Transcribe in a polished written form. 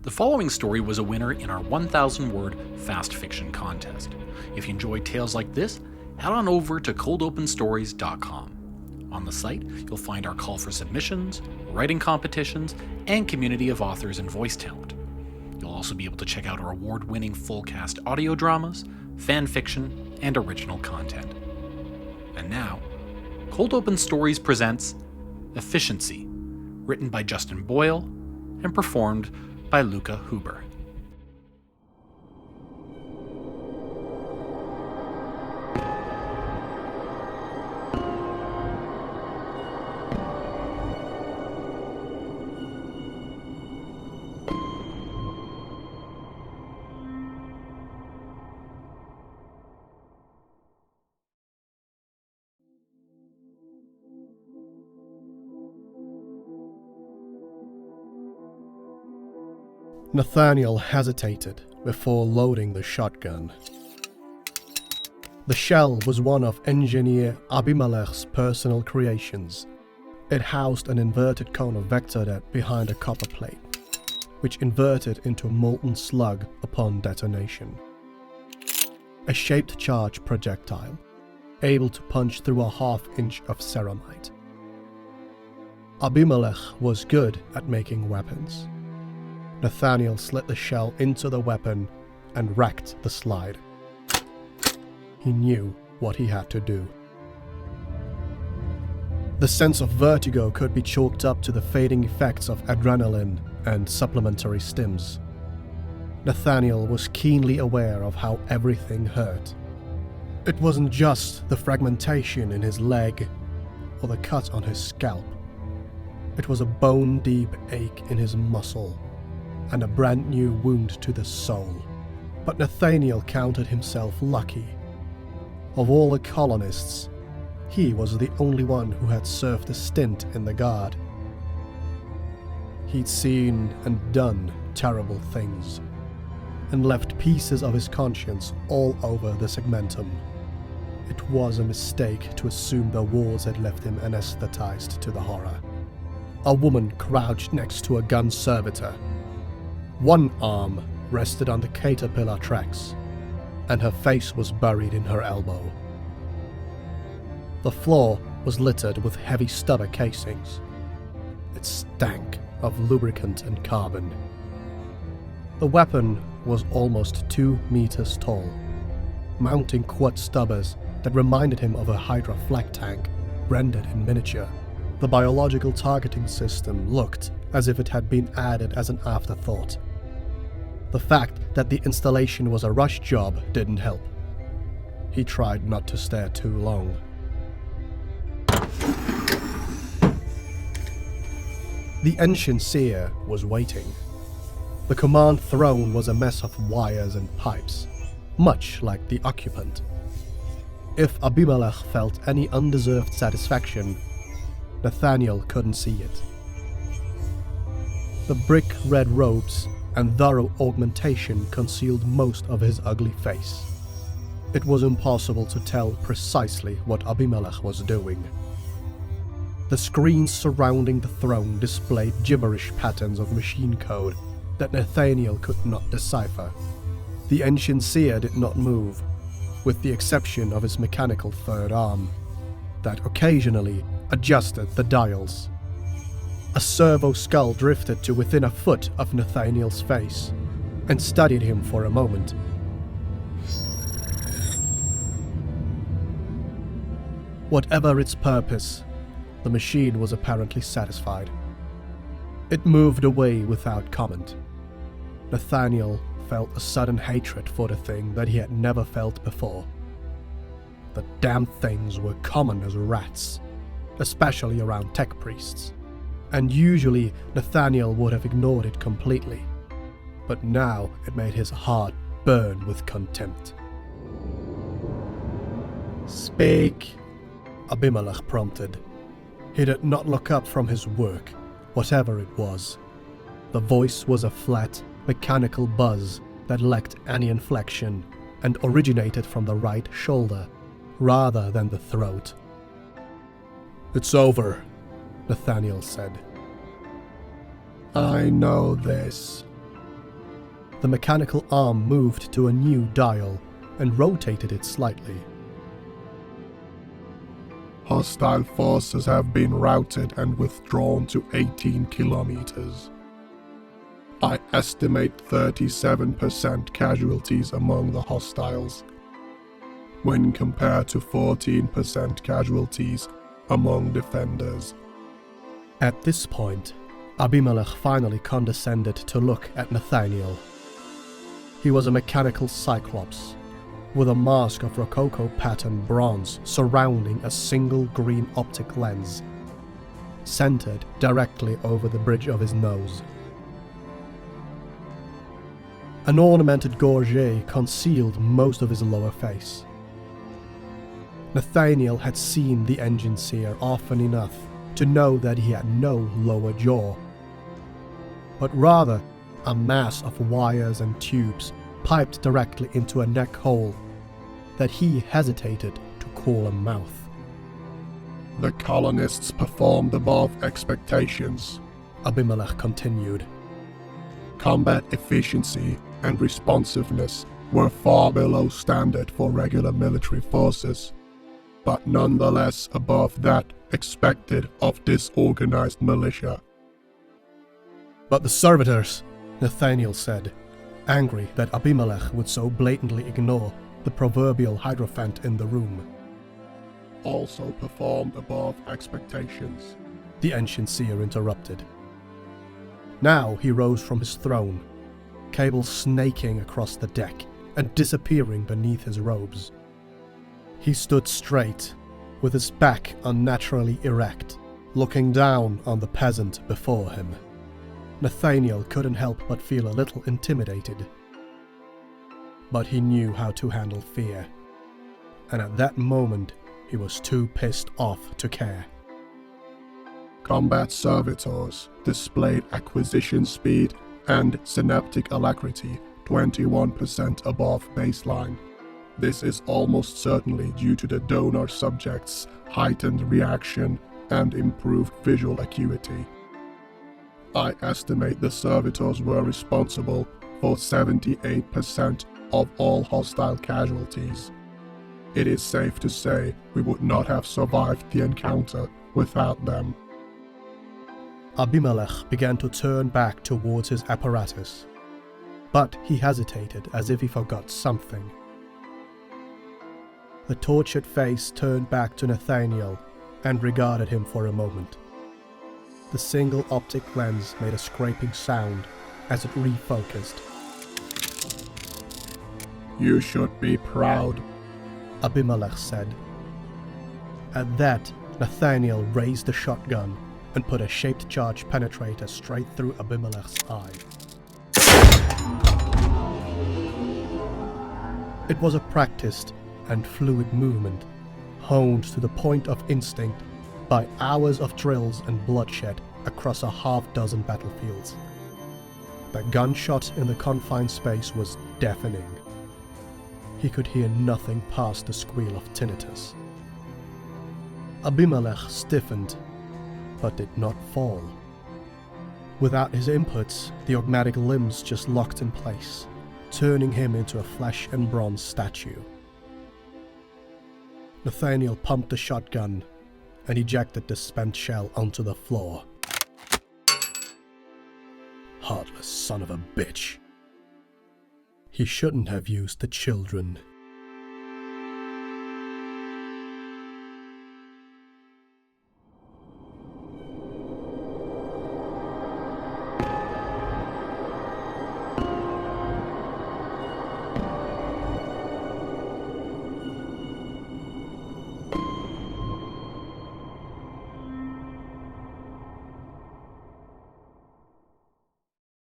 The following story was a winner in our 1,000-word fast fiction contest. If you enjoy tales like this, head on over to coldopenstories.com. On the site, you'll find our call for submissions, writing competitions, and community of authors and voice talent. You'll also be able to check out our award-winning full-cast audio dramas, fan fiction, and original content. And now, Cold Open Stories presents Efficiency, written by Justin Boyle and performed by Luca Huber. Nathaniel hesitated before loading the shotgun. The shell was one of engineer Abimelech's personal creations. It housed an inverted cone of vector that behind a copper plate, which inverted into a molten slug upon detonation. A shaped charge projectile, able to punch through a half-inch of ceramite. Abimelech was good at making weapons. Nathaniel slid the shell into the weapon and racked the slide. He knew what he had to do. The sense of vertigo could be chalked up to the fading effects of adrenaline and supplementary stims. Nathaniel was keenly aware of how everything hurt. It wasn't just the fragmentation in his leg or the cut on his scalp. It was a bone-deep ache in his muscle and a brand new wound to the soul. But Nathaniel counted himself lucky. Of all the colonists, he was the only one who had served a stint in the Guard. He'd seen and done terrible things, and left pieces of his conscience all over the segmentum. It was a mistake to assume the wars had left him anesthetized to the horror. A woman crouched next to a gun servitor. One arm rested on the caterpillar tracks, and her face was buried in her elbow. The floor was littered with heavy stubber casings. It stank of lubricant and carbon. The weapon was almost 2 meters tall, mounting quad stubbers that reminded him of a Hydra flak tank rendered in miniature. The biological targeting system looked as if it had been added as an afterthought. The fact that the installation was a rush job didn't help. He tried not to stare too long. The ancient seer was waiting. The command throne was a mess of wires and pipes, much like the occupant. If Abimelech felt any undeserved satisfaction, Nathaniel couldn't see it. The brick-red robes and thorough augmentation concealed most of his ugly face. It was impossible to tell precisely what Abimelech was doing. The screens surrounding the throne displayed gibberish patterns of machine code that Nathaniel could not decipher. The ancient seer did not move, with the exception of his mechanical third arm, that occasionally adjusted the dials. A servo skull drifted to within a foot of Nathaniel's face and studied him for a moment. Whatever its purpose, the machine was apparently satisfied. It moved away without comment. Nathaniel felt a sudden hatred for the thing that he had never felt before. The damn things were common as rats, especially around tech priests. And usually Nathaniel would have ignored it completely, but now it made his heart burn with contempt. "Speak," Abimelech prompted. He did not look up from his work, whatever it was. The voice was a flat, mechanical buzz that lacked any inflection and originated from the right shoulder, rather than the throat. "It's over," Nathaniel said. "I know this," The mechanical arm moved to a new dial and rotated it slightly. Hostile forces have been routed and withdrawn to 18 kilometers. I estimate 37% casualties among the hostiles, when compared to 14% casualties among defenders. At this point, Abimelech finally condescended to look at Nathaniel. He was a mechanical cyclops, with a mask of Rococo pattern bronze surrounding a single green optic lens, centered directly over the bridge of his nose. An ornamented gorget concealed most of his lower face. Nathaniel had seen the engine seer often enough to know that he had no lower jaw, but rather a mass of wires and tubes piped directly into a neck hole that he hesitated to call a mouth. The colonists performed above expectations. Abimelech continued. Combat efficiency and responsiveness were far below standard for regular military forces, but nonetheless above that expected of disorganized militia. But the servitors, Nathaniel said, angry that Abimelech would so blatantly ignore the proverbial hierophant in the room. Also performed above expectations. The ancient seer interrupted. Now he rose from his throne, cables snaking across the deck and disappearing beneath his robes. He stood straight, with his back unnaturally erect, looking down on the peasant before him. Nathaniel couldn't help but feel a little intimidated. But he knew how to handle fear, and at that moment he was too pissed off to care. Combat servitors displayed acquisition speed and synaptic alacrity 21% above baseline. This is almost certainly due to the donor subject's heightened reaction and improved visual acuity. I estimate the servitors were responsible for 78% of all hostile casualties. It is safe to say we would not have survived the encounter without them. Abimelech began to turn back towards his apparatus, but he hesitated as if he forgot something. The tortured face turned back to Nathaniel and regarded him for a moment. The single optic lens made a scraping sound as it refocused. You should be proud, Abimelech said. At that, Nathaniel raised the shotgun and put a shaped charge penetrator straight through Abimelech's eye. It was a practiced and fluid movement, honed to the point of instinct by hours of drills and bloodshed across a half-dozen battlefields. The gunshot in the confined space was deafening. He could hear nothing past the squeal of tinnitus. Abimelech stiffened, but did not fall. Without his inputs, the enigmatic limbs just locked in place, turning him into a flesh and bronze statue. Nathaniel pumped the shotgun and ejected the spent shell onto the floor. Heartless son of a bitch. He shouldn't have used the children.